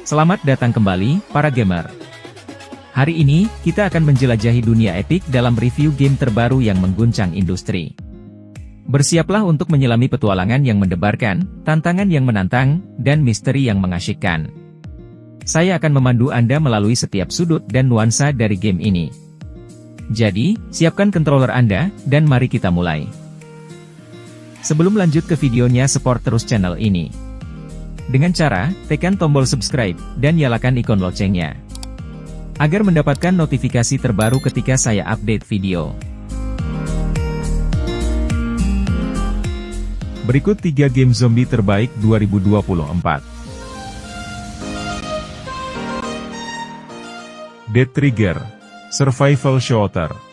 Selamat datang kembali, para gamer. Hari ini, kita akan menjelajahi dunia epik dalam review game terbaru yang mengguncang industri. Bersiaplah untuk menyelami petualangan yang mendebarkan, tantangan yang menantang, dan misteri yang mengasyikkan. Saya akan memandu Anda melalui setiap sudut dan nuansa dari game ini. Jadi, siapkan controller Anda, dan mari kita mulai. Sebelum lanjut ke videonya, support terus channel ini dengan cara tekan tombol subscribe dan nyalakan ikon loncengnya agar mendapatkan notifikasi terbaru ketika saya update video. Berikut 3 game zombie terbaik 2024. Dead Trigger Survival Shooter.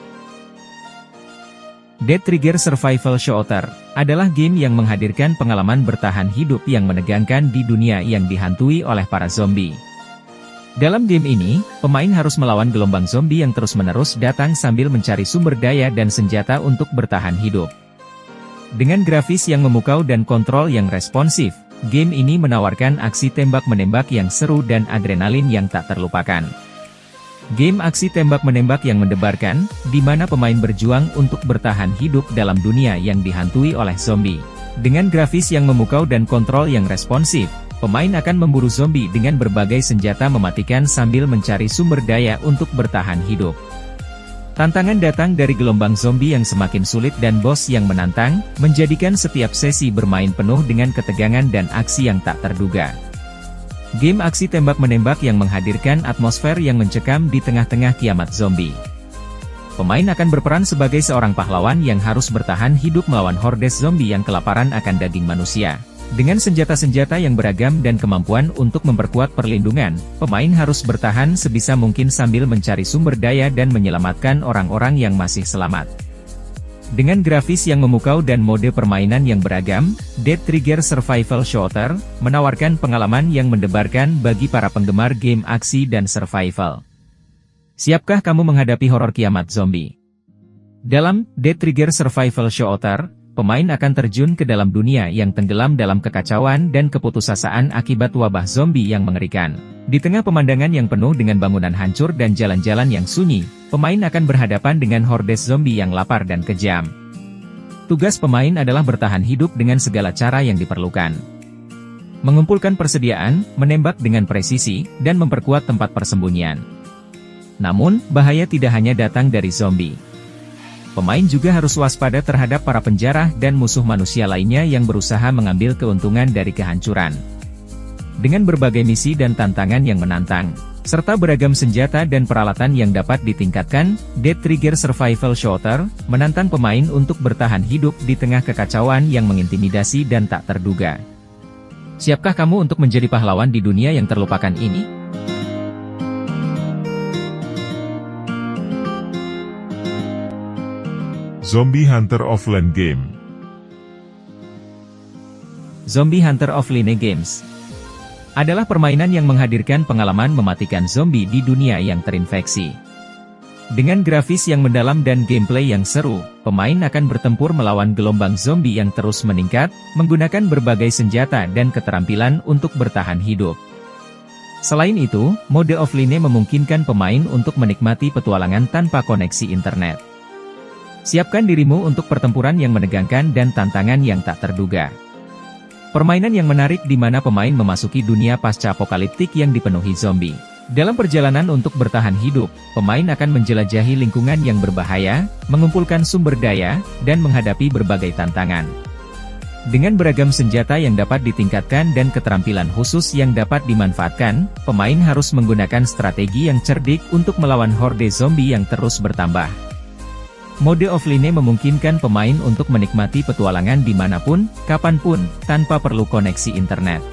Dead Trigger Survival Shooter adalah game yang menghadirkan pengalaman bertahan hidup yang menegangkan di dunia yang dihantui oleh para zombie. Dalam game ini, pemain harus melawan gelombang zombie yang terus-menerus datang sambil mencari sumber daya dan senjata untuk bertahan hidup. Dengan grafis yang memukau dan kontrol yang responsif, game ini menawarkan aksi tembak-menembak yang seru dan adrenalin yang tak terlupakan. Game aksi tembak-menembak yang mendebarkan, di mana pemain berjuang untuk bertahan hidup dalam dunia yang dihantui oleh zombie. Dengan grafis yang memukau dan kontrol yang responsif, pemain akan memburu zombie dengan berbagai senjata mematikan sambil mencari sumber daya untuk bertahan hidup. Tantangan datang dari gelombang zombie yang semakin sulit dan bos yang menantang, menjadikan setiap sesi bermain penuh dengan ketegangan dan aksi yang tak terduga. Game aksi tembak-menembak yang menghadirkan atmosfer yang mencekam di tengah-tengah kiamat zombie. Pemain akan berperan sebagai seorang pahlawan yang harus bertahan hidup melawan hordes zombie yang kelaparan akan daging manusia. Dengan senjata-senjata yang beragam dan kemampuan untuk memperkuat perlindungan, pemain harus bertahan sebisa mungkin sambil mencari sumber daya dan menyelamatkan orang-orang yang masih selamat. Dengan grafis yang memukau dan mode permainan yang beragam, Dead Trigger Survival Shooter menawarkan pengalaman yang mendebarkan bagi para penggemar game aksi dan survival. Siapkah kamu menghadapi horor kiamat zombie? Dalam Dead Trigger Survival Shooter, pemain akan terjun ke dalam dunia yang tenggelam dalam kekacauan dan keputusasaan akibat wabah zombie yang mengerikan. Di tengah pemandangan yang penuh dengan bangunan hancur dan jalan-jalan yang sunyi, pemain akan berhadapan dengan hordes zombie yang lapar dan kejam. Tugas pemain adalah bertahan hidup dengan segala cara yang diperlukan. Mengumpulkan persediaan, menembak dengan presisi, dan memperkuat tempat persembunyian. Namun, bahaya tidak hanya datang dari zombie. Pemain juga harus waspada terhadap para penjara dan musuh manusia lainnya yang berusaha mengambil keuntungan dari kehancuran. Dengan berbagai misi dan tantangan yang menantang, serta beragam senjata dan peralatan yang dapat ditingkatkan, Dead Trigger Survival Shooter menantang pemain untuk bertahan hidup di tengah kekacauan yang mengintimidasi dan tak terduga. Siapkah kamu untuk menjadi pahlawan di dunia yang terlupakan ini? Zombie Hunter Offline Game. Zombie Hunter Offline Games adalah permainan yang menghadirkan pengalaman mematikan zombie di dunia yang terinfeksi. Dengan grafis yang mendalam dan gameplay yang seru, pemain akan bertempur melawan gelombang zombie yang terus meningkat, menggunakan berbagai senjata dan keterampilan untuk bertahan hidup. Selain itu, mode offline memungkinkan pemain untuk menikmati petualangan tanpa koneksi internet. Siapkan dirimu untuk pertempuran yang menegangkan dan tantangan yang tak terduga. Permainan yang menarik di mana pemain memasuki dunia pasca-apokaliptik yang dipenuhi zombie. Dalam perjalanan untuk bertahan hidup, pemain akan menjelajahi lingkungan yang berbahaya, mengumpulkan sumber daya, dan menghadapi berbagai tantangan. Dengan beragam senjata yang dapat ditingkatkan dan keterampilan khusus yang dapat dimanfaatkan, pemain harus menggunakan strategi yang cerdik untuk melawan horde zombie yang terus bertambah. Mode offline memungkinkan pemain untuk menikmati petualangan dimanapun, kapanpun, tanpa perlu koneksi internet.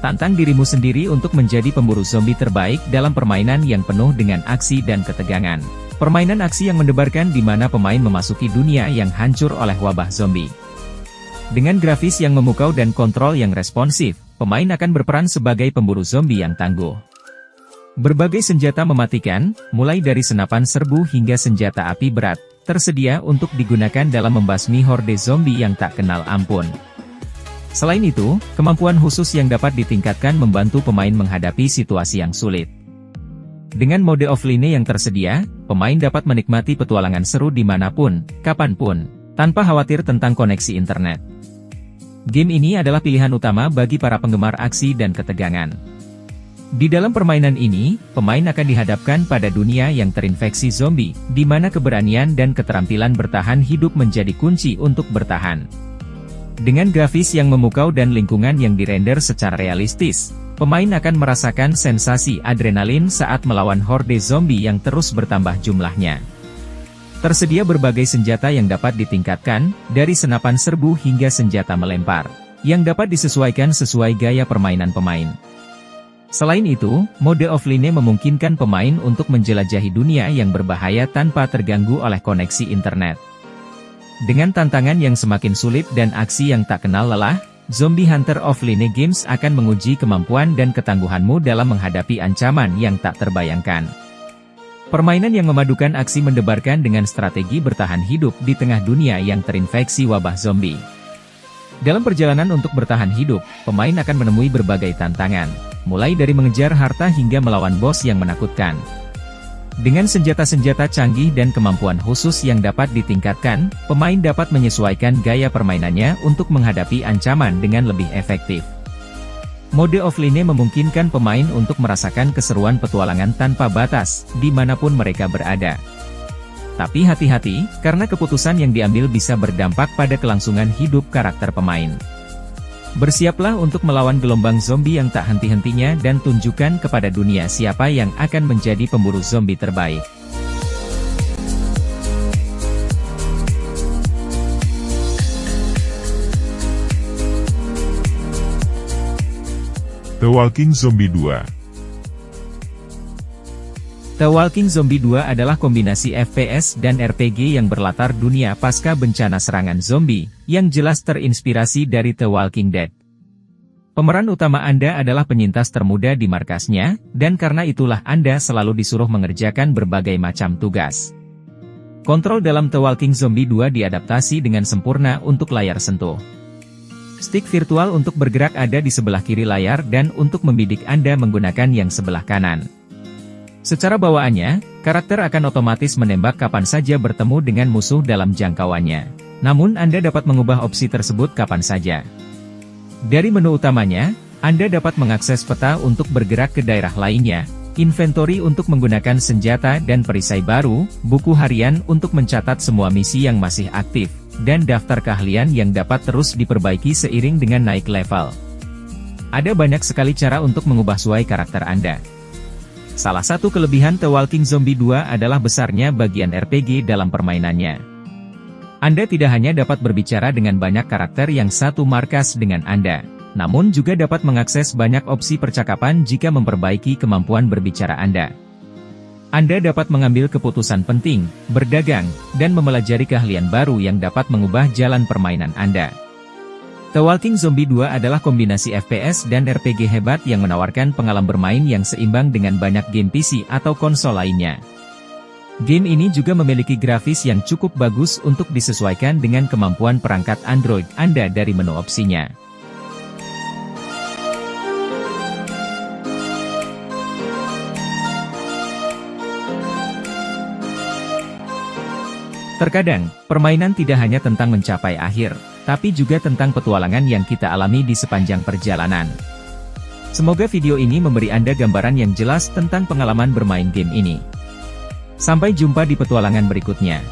Tantang dirimu sendiri untuk menjadi pemburu zombie terbaik dalam permainan yang penuh dengan aksi dan ketegangan. Permainan aksi yang mendebarkan di mana pemain memasuki dunia yang hancur oleh wabah zombie. Dengan grafis yang memukau dan kontrol yang responsif, pemain akan berperan sebagai pemburu zombie yang tangguh. Berbagai senjata mematikan, mulai dari senapan serbu hingga senjata api berat, tersedia untuk digunakan dalam membasmi horde zombie yang tak kenal ampun. Selain itu, kemampuan khusus yang dapat ditingkatkan membantu pemain menghadapi situasi yang sulit. Dengan mode offline yang tersedia, pemain dapat menikmati petualangan seru dimanapun, kapanpun, tanpa khawatir tentang koneksi internet. Game ini adalah pilihan utama bagi para penggemar aksi dan ketegangan. Di dalam permainan ini, pemain akan dihadapkan pada dunia yang terinfeksi zombie, di mana keberanian dan keterampilan bertahan hidup menjadi kunci untuk bertahan. Dengan grafis yang memukau dan lingkungan yang dirender secara realistis, pemain akan merasakan sensasi adrenalin saat melawan horde zombie yang terus bertambah jumlahnya. Tersedia berbagai senjata yang dapat ditingkatkan, dari senapan serbu hingga senjata melempar, yang dapat disesuaikan sesuai gaya permainan pemain. Selain itu, mode offline memungkinkan pemain untuk menjelajahi dunia yang berbahaya tanpa terganggu oleh koneksi internet. Dengan tantangan yang semakin sulit dan aksi yang tak kenal lelah, Zombie Hunter Offline Games akan menguji kemampuan dan ketangguhanmu dalam menghadapi ancaman yang tak terbayangkan. Permainan yang memadukan aksi mendebarkan dengan strategi bertahan hidup di tengah dunia yang terinfeksi wabah zombie. Dalam perjalanan untuk bertahan hidup, pemain akan menemui berbagai tantangan, mulai dari mengejar harta hingga melawan bos yang menakutkan. Dengan senjata-senjata canggih dan kemampuan khusus yang dapat ditingkatkan, pemain dapat menyesuaikan gaya permainannya untuk menghadapi ancaman dengan lebih efektif. Mode offline memungkinkan pemain untuk merasakan keseruan petualangan tanpa batas, dimanapun mereka berada. Tapi hati-hati, karena keputusan yang diambil bisa berdampak pada kelangsungan hidup karakter pemain. Bersiaplah untuk melawan gelombang zombie yang tak henti-hentinya dan tunjukkan kepada dunia siapa yang akan menjadi pemburu zombie terbaik. The Walking Zombie 2. The Walking Zombie 2 adalah kombinasi FPS dan RPG yang berlatar dunia pasca bencana serangan zombie, yang jelas terinspirasi dari The Walking Dead. Pemeran utama Anda adalah penyintas termuda di markasnya, dan karena itulah Anda selalu disuruh mengerjakan berbagai macam tugas. Kontrol dalam The Walking Zombie 2 diadaptasi dengan sempurna untuk layar sentuh. Stick virtual untuk bergerak ada di sebelah kiri layar dan untuk membidik Anda menggunakan yang sebelah kanan. Secara bawaannya, karakter akan otomatis menembak kapan saja bertemu dengan musuh dalam jangkauannya. Namun Anda dapat mengubah opsi tersebut kapan saja. Dari menu utamanya, Anda dapat mengakses peta untuk bergerak ke daerah lainnya, inventory untuk menggunakan senjata dan perisai baru, buku harian untuk mencatat semua misi yang masih aktif, dan daftar keahlian yang dapat terus diperbaiki seiring dengan naik level. Ada banyak sekali cara untuk mengubah suai karakter Anda. Salah satu kelebihan The Walking Zombie 2 adalah besarnya bagian RPG dalam permainannya. Anda tidak hanya dapat berbicara dengan banyak karakter yang satu markas dengan Anda, namun juga dapat mengakses banyak opsi percakapan jika memperbaiki kemampuan berbicara Anda. Anda dapat mengambil keputusan penting, berdagang, dan mempelajari keahlian baru yang dapat mengubah jalan permainan Anda. The Walking Zombie 2 adalah kombinasi FPS dan RPG hebat yang menawarkan pengalaman bermain yang seimbang dengan banyak game PC atau konsol lainnya. Game ini juga memiliki grafis yang cukup bagus untuk disesuaikan dengan kemampuan perangkat Android Anda dari menu opsinya. Terkadang, permainan tidak hanya tentang mencapai akhir, tapi juga tentang petualangan yang kita alami di sepanjang perjalanan. Semoga video ini memberi Anda gambaran yang jelas tentang pengalaman bermain game ini. Sampai jumpa di petualangan berikutnya.